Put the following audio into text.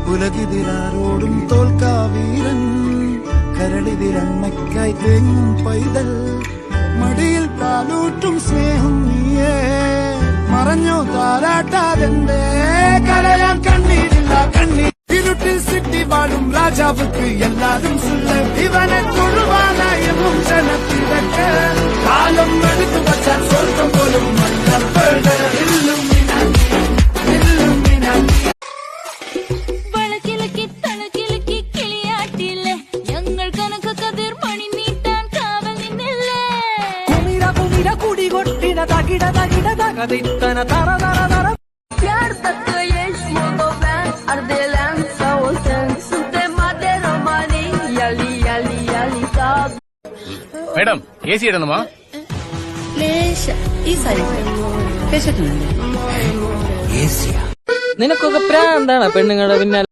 ഉലകിതിരാരോടും തോൽക്കാവീരൻ കരളിതിരമ്മയ്ക്കായി തേങ്ങും പൈതൽ മടിയിൽ പാലൂട്ടും സ്നേഹം നീയേ മറഞ്ഞോ താരാട്ടാതെന്തേ കരയാൻ കണ്ണീരില്ല കണ്ണീർ ഇരുട്ടിൽ സിറ്റി വാഴും രാജാവുക്ക് എല്ലാരും സുല്ല ഇവനെ തൊഴുവാനായും ജനത്തിരക്ക് കാലം എടുത്തു വച്ചാൽ സ്വർഗം പോലും മേഡം AC ഇടണമാ നിനക്കൊക്കെ പ്രാന്താണ് പെണ്ണുങ്ങളുടെ പിന്നാലെ